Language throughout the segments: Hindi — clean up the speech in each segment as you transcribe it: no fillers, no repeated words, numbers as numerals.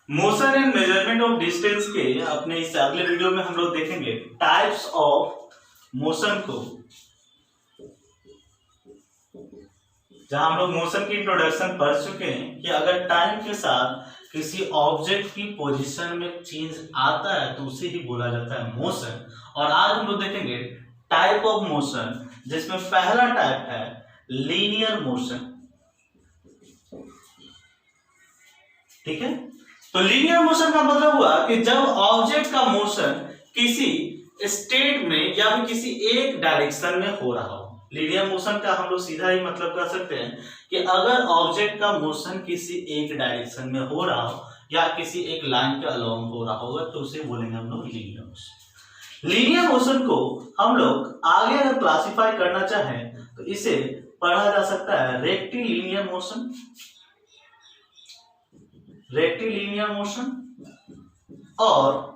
Motion and measurement of distance के अपने इस अगले वीडियो में हम लोग देखेंगे टाइप्स ऑफ मोशन को, जहां हम लोग मोशन की इंट्रोडक्शन पढ़ चुके हैं कि अगर टाइम के साथ किसी ऑब्जेक्ट की पोजीशन में चेंज आता है तो उसे ही बोला जाता है मोशन। और आज हम लोग देखेंगे टाइप ऑफ मोशन, जिसमें पहला टाइप है लीनियर मोशन। ठीक है, तो लीनियर मोशन का मतलब हुआ कि जब ऑब्जेक्ट का मोशन किसी स्टेट में या फिर किसी एक डायरेक्शन में हो रहा हो। लीनियर मोशन का हम लोग सीधा ही मतलब कर सकते हैं कि अगर ऑब्जेक्ट का मोशन किसी एक डायरेक्शन में हो रहा हो या किसी एक लाइन के अलोंग हो रहा होगा तो उसे बोलेंगे हम लोग लीनियर मोशन। लीनियर मोशन को हम लोग आगे अगर क्लासिफाई करना चाहें तो इसे पढ़ा जा सकता है रेक्टिलिनियर मोशन, रेक्टिलिनियर मोशन, और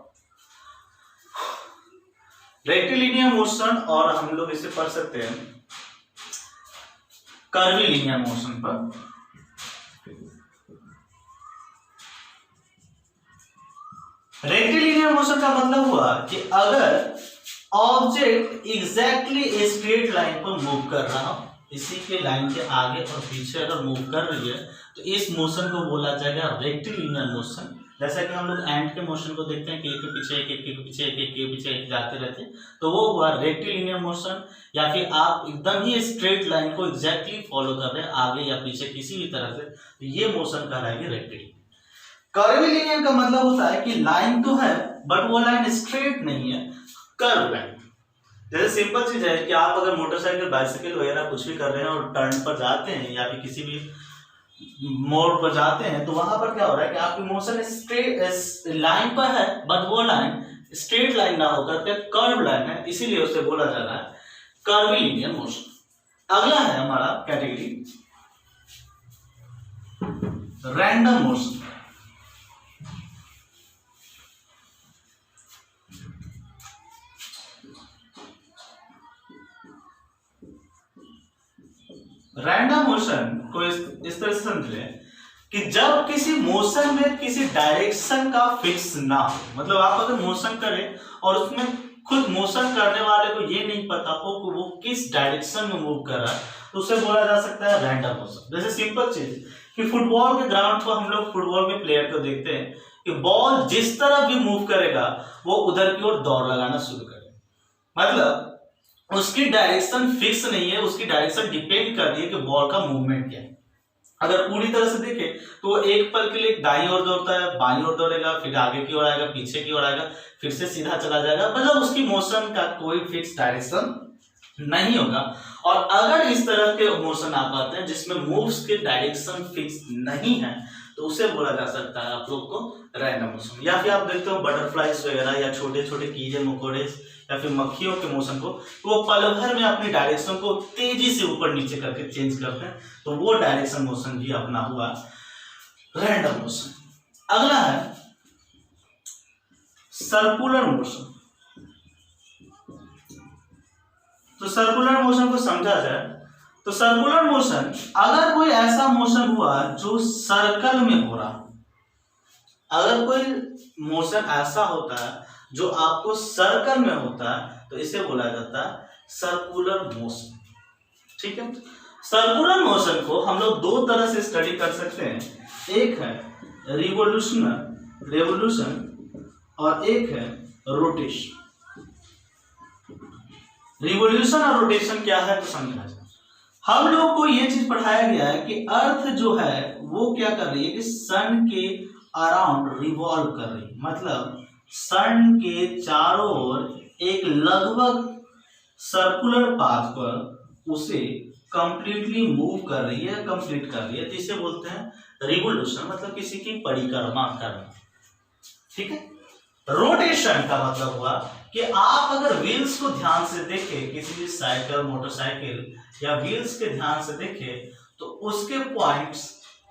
रेक्टिलिनियर मोशन, और हम लोग इसे पढ़ सकते हैं कर्वीलिनियर मोशन पर। रेक्टिलिनियर मोशन का मतलब हुआ कि अगर ऑब्जेक्ट एग्जैक्टली स्ट्रेट लाइन पर मूव कर रहा हो, इसी के लाइन के आगे और पीछे अगर मूव कर रही है तो इस मोशन को बोला जाएगा रेक्टिलिनियर मोशन। जैसा कि हम लोग एंड के मोशन को देखते हैं कि एक के पीछे एक, एक के पीछे एक, एक के पीछे एक जाते रहते हैं, तो वो हुआ रेक्टिलिनियर मोशन। या फिर आप एकदम ही स्ट्रेट लाइन को एग्जैक्टली फॉलो कर रहे हैं आगे या पीछे किसी भी तरह से, तो ये मोशन कहलाएगी रेक्टिलिनियर। कर्वीलिनियर का मतलब होता है कि लाइन तो है बट वो लाइन स्ट्रेट नहीं है, कर्व लाइन। जैसे सिंपल चीज है कि आप अगर मोटरसाइकिल बाइसाइकिल वगैरह कुछ भी कर रहे हैं और टर्न पर जाते हैं या फिर किसी भी मोड़ पर जाते हैं तो वहां पर क्या हो रहा है कि आपकी मोशन स्ट्रेट लाइन पर है बट वो लाइन स्ट्रेट लाइन ना होकर के कर्व लाइन है, इसीलिए उसे बोला जा रहा है कर्वीलिनियर मोशन। अगला है हमारा category random motion. Random motion को इस तरह से समझ लें कि जब किसी मोशन में किसी डायरेक्शन का फिक्स ना हो, मतलब आप अगर मोशन करें और उसमें खुद मोशन करने वाले को ये नहीं पता हो कि वो किस डायरेक्शन में मूव कर रहा है तो उसे बोला जा सकता है रैंडम मोशन। जैसे सिंपल चीज कि फुटबॉल के ग्राउंड पर हम लोग फुटबॉल के प्लेयर को देखते हैं कि बॉल जिस तरह भी मूव करेगा वो उधर की ओर दौड़ लगाना शुरू करेगा, मतलब उसकी डायरेक्शन फिक्स नहीं है, उसकी डायरेक्शन डिपेंड कर रही है कि बॉल का मूवमेंट क्या है। अगर पूरी तरह से देखे तो वो एक पल के लिए दाईं ओर दौड़ता है, बाईं ओर दौड़ेगा, फिर आगे की ओर आएगा, पीछे की ओर आएगा, फिर से सीधा चला जाएगा, मतलब उसकी मोशन का कोई फिक्स डायरेक्शन नहीं होगा। और अगर इस तरह के मोशन आप आते हैं जिसमें मूव्स के डायरेक्शन फिक्स नहीं है तो उसे बोला जा सकता है आप लोग को रैंडम मोशन। या फिर आप देखते हो बटरफ्लाइज वगैरह या छोटे छोटे कीड़े मकोड़े या फिर मक्खियों के मोशन को, तो वो पल भर में अपनी डायरेक्शन को तेजी से ऊपर नीचे करके चेंज करते हैं, तो वो डायरेक्शन मोशन भी अपना हुआ रैंडम मोशन। अगला है सर्कुलर मोशन। तो सर्कुलर मोशन को समझा जाए तो सर्कुलर मोशन अगर कोई ऐसा मोशन हुआ जो सर्कल में हो रहा, अगर कोई मोशन ऐसा होता है जो आपको सर्कल में होता है तो इसे बोला जाता है सर्कुलर मोशन। ठीक है, सर्कुलर मोशन को हम लोग दो तरह से स्टडी कर सकते हैं, एक है रेवोल्यूशन और एक है रोटेशन। रिवोल्यूशन और रोटेशन क्या है तो समझना चाहिए। हम लोग को ये चीज पढ़ाया गया है कि अर्थ जो है वो क्या कर रही है कि सन के अराउंड रिवॉल्व कर रही है, मतलब सन के चारों ओर एक लगभग सर्कुलर पाथ पर उसे कंप्लीटली मूव कर रही है, कंप्लीट कर रही है, तो इसे बोलते हैं रिवोल्यूशन, मतलब किसी की परिक्रमा करना। ठीक है, रोटेशन का मतलब हुआ कि आप अगर व्हील्स को ध्यान से देखें, किसी भी साइकिल मोटरसाइकिल या व्हील्स के ध्यान से देखें तो उसके पॉइंट्स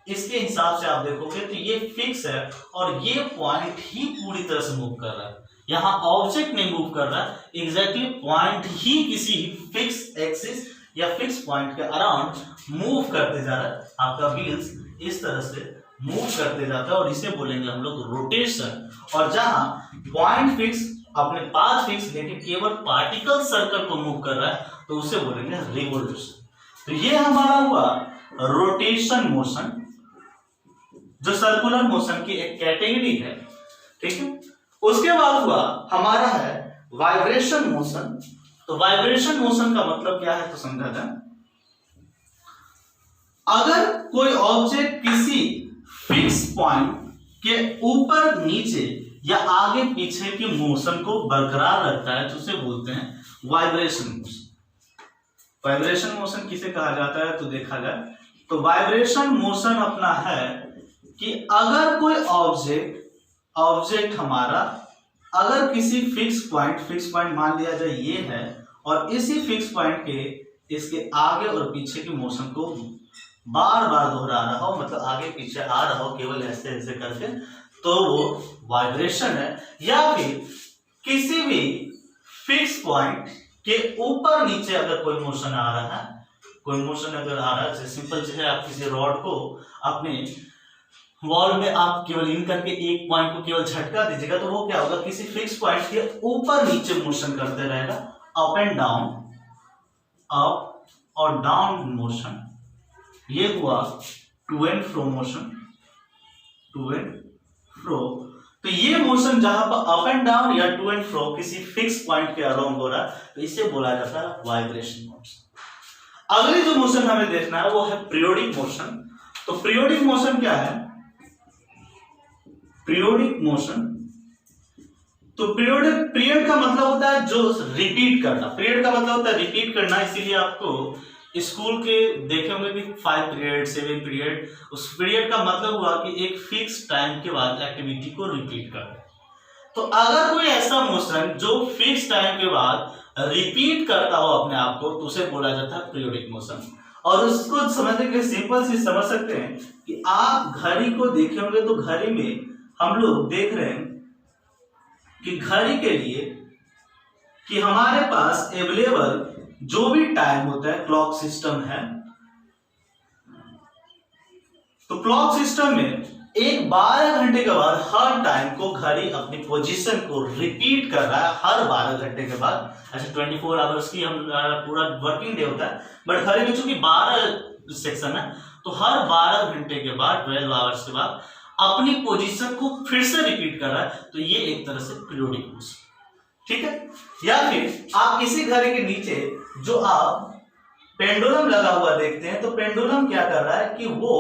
इसके हिसाब से आप देखोगे तो ये फिक्स है और ये पॉइंट ही पूरी तरह से मूव कर रहा है। यहाँ ऑब्जेक्ट नहीं मूव कर रहा है, एग्जैक्टली पॉइंट ही किसी फिक्स एक्सिस या फिक्स पॉइंट के अराउंड मूव करते जा रहा है। आपका व्हील्स इस तरह से मूव करते जाता है और इसे बोलेंगे हम लोग रोटेशन। और जहां पॉइंट फिक्स अपने पाथ फिक्स लेकिन केवल पार्टिकल सर्कल को मूव कर रहा है तो उसे बोलेंगे रिवोल्यूशन। तो ये हमारा हुआ रोटेशन मोशन, जो सर्कुलर मोशन की एक कैटेगरी है, ठीक है। उसके बाद हुआ हमारा है वाइब्रेशन मोशन। तो वाइब्रेशन मोशन का मतलब क्या है तो समझा जाए, अगर कोई ऑब्जेक्ट किसी फिक्स पॉइंट के ऊपर नीचे या आगे पीछे के मोशन को बरकरार रखता है तो उसे बोलते हैं वाइब्रेशन मोशन। वाइब्रेशन मोशन किसे कहा जाता है तो देखा जाए तो वाइब्रेशन मोशन अपना है कि अगर कोई ऑब्जेक्ट हमारा अगर किसी फिक्स पॉइंट मान लिया जाए ये है, और इसी फिक्स पॉइंट के इसके आगे और पीछे के मोशन को बार बार दोहरा रहा हो, मतलब आगे पीछे आ रहा हो केवल ऐसे ऐसे करके, तो वो वाइब्रेशन है। या फिर किसी भी फिक्स पॉइंट के ऊपर नीचे अगर कोई मोशन आ रहा है, जैसे सिंपल चीज है, आप किसी रॉड को अपने वॉल में आप केवल इन करके एक पॉइंट को केवल झटका दीजिएगा तो वो क्या होगा, किसी फिक्स पॉइंट के ऊपर नीचे मोशन करते रहेगा, अप एंड डाउन, अप और डाउन मोशन। ये हुआ to and fro motion, to and fro. तो ये मोशन जहां पर अप एंड डाउन या टू एंड फ्रो किसी फिक्स पॉइंट के अराउंड हो रहा है तो इसे बोला जाता है वाइब्रेशन मोशन। अगली जो मोशन हमें देखना है वो है पीरियोडिक मोशन। तो पीरियोडिक मोशन क्या है, पीरियोडिक मोशन, तो पीरियड का मतलब होता है जो रिपीट करना, पीरियड का मतलब होता है रिपीट करना। इसीलिए आपको स्कूल के देखे होंगे कि 5 पीरियड 7 पीरियड, उस पीरियड का मतलब हुआ कि एक फिक्स टाइम के बाद एक्टिविटी को रिपीट करना। तो अगर कोई ऐसा मोशन जो फिक्स टाइम के बाद रिपीट करता हो अपने आप को तो उसे बोला जाता है पीरियोडिक मोशन। और उसको समझने के लिए सिंपल सी समझ सकते हैं कि आप घड़ी को देखे होंगे तो घड़ी में हम लोग देख रहे हैं कि घड़ी के लिए कि हमारे पास अवेलेबल जो भी टाइम होता है क्लॉक सिस्टम है, तो क्लॉक सिस्टम में एक 12 घंटे के बाद हर टाइम को घड़ी अपनी पोजीशन को रिपीट कर रहा है हर 12 घंटे के बाद। ऐसे 24 आवर्स की हमारा पूरा वर्किंग डे होता है, बट घड़ी में चूंकि 12 सेक्शन है तो हर 12 घंटे के बाद 12 आवर्स के बाद अपनी पोजीशन को फिर से रिपीट कर रहा है, तो ये एक तरह से पीरियोडिक मोशन, ठीक है। या फिर आप इसी घड़ी के नीचे जो आप पेंडुलम लगा हुआ देखते हैं, तो पेंडुलम क्या कर रहा है कि वो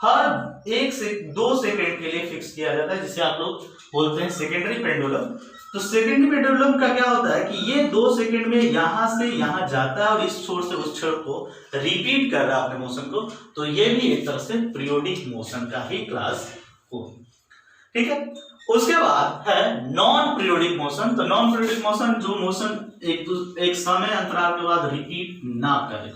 हर 1 से 2 सेकंड के लिए फिक्स किया जाता है, जिसे आप लोग बोलते हैं सेकेंडरी पेंडुलम। तो सेकेंडरी पेंडुलम का क्या होता है कि ये 2 सेकंड में यहां से यहां जाता है और इस छोर से उस छोर को रिपीट कर रहा है अपने मोशन को, तो ये भी एक तरह से पीरियोडिक मोशन का ही क्लास हो, ठीक है। उसके बाद है नॉन पीरियोडिक मोशन। तो नॉन पीरियोडिक मोशन जो मोशन एक समय अंतराल के बाद रिपीट ना करे।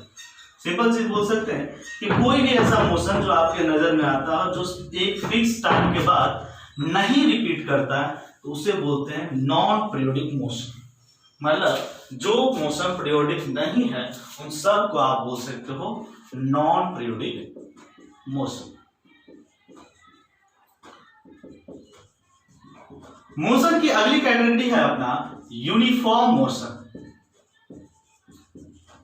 सिंपल चीज बोल सकते हैं कि कोई भी ऐसा मोशन जो आपके नजर में आता है जो एक फिक्स टाइम के बाद नहीं रिपीट करता है तो उसे बोलते हैं नॉन पीरियोडिक मोशन। मतलब जो मोशन पीरियोडिक नहीं है उन सब को आप बोल सकते हो नॉन पीरियोडिक मोशन। मोशन की अगली कैटेगरी है अपना यूनिफॉर्म मोशन।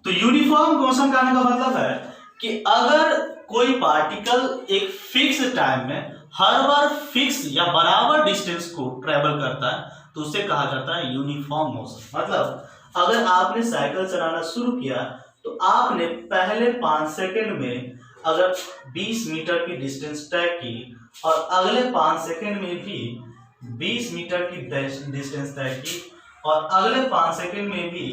तो यूनिफॉर्म मोशन का मतलब है कि अगर कोई पार्टिकल एक फिक्स टाइम में हर बार फिक्स या बराबर डिस्टेंस को ट्रेवल करता है तो उसे कहा जाता है यूनिफॉर्म मोशन। मतलब अगर आपने साइकिल चलाना शुरू किया तो आपने पहले 5 सेकंड में अगर 20 मीटर की डिस्टेंस तय की और अगले 5 सेकंड में भी 20 मीटर की डिस्टेंस तय की और अगले 5 सेकंड में भी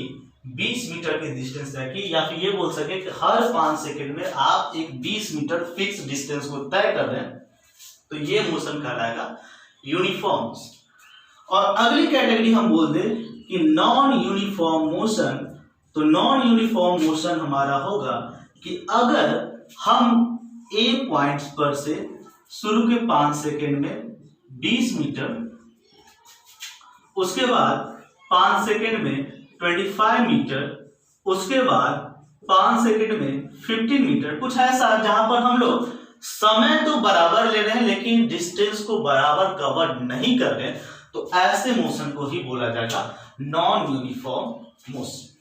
20 मीटर की डिस्टेंस तय की, या फिर ये बोल सके कि हर 5 सेकंड में आप एक 20 मीटर फिक्स डिस्टेंस को तय कर रहे हैं, तो ये मोशन कहलाएगा यूनिफॉर्म मोशन। और अगली कैटेगरी हम बोल दे कि नॉन यूनिफॉर्म मोशन। तो नॉन यूनिफॉर्म मोशन हमारा होगा कि अगर हम ए पॉइंट पर से शुरू के 5 सेकंड में 20 मीटर, उसके बाद 5 सेकंड में 25 मीटर, उसके बाद 5 सेकंड में 15 मीटर, कुछ ऐसा जहां पर हम लोग समय तो बराबर ले रहे हैं लेकिन डिस्टेंस को बराबर कवर नहीं कर रहे हैं, तो ऐसे मोशन को ही बोला जाएगा नॉन यूनिफॉर्म मोशन।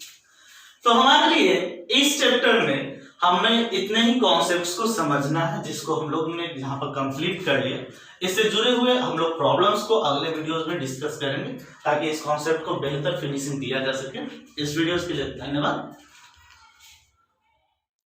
तो हमारे लिए इस चैप्टर में हमें इतने ही कॉन्सेप्ट्स को समझना है, जिसको हम लोग ने यहाँ पर कंप्लीट कर लिया। इससे जुड़े हुए हम लोग प्रॉब्लम्स को अगले वीडियोस में डिस्कस करेंगे, ताकि इस कॉन्सेप्ट को बेहतर फिनिशिंग दिया जा सके। इस वीडियोस के लिए धन्यवाद।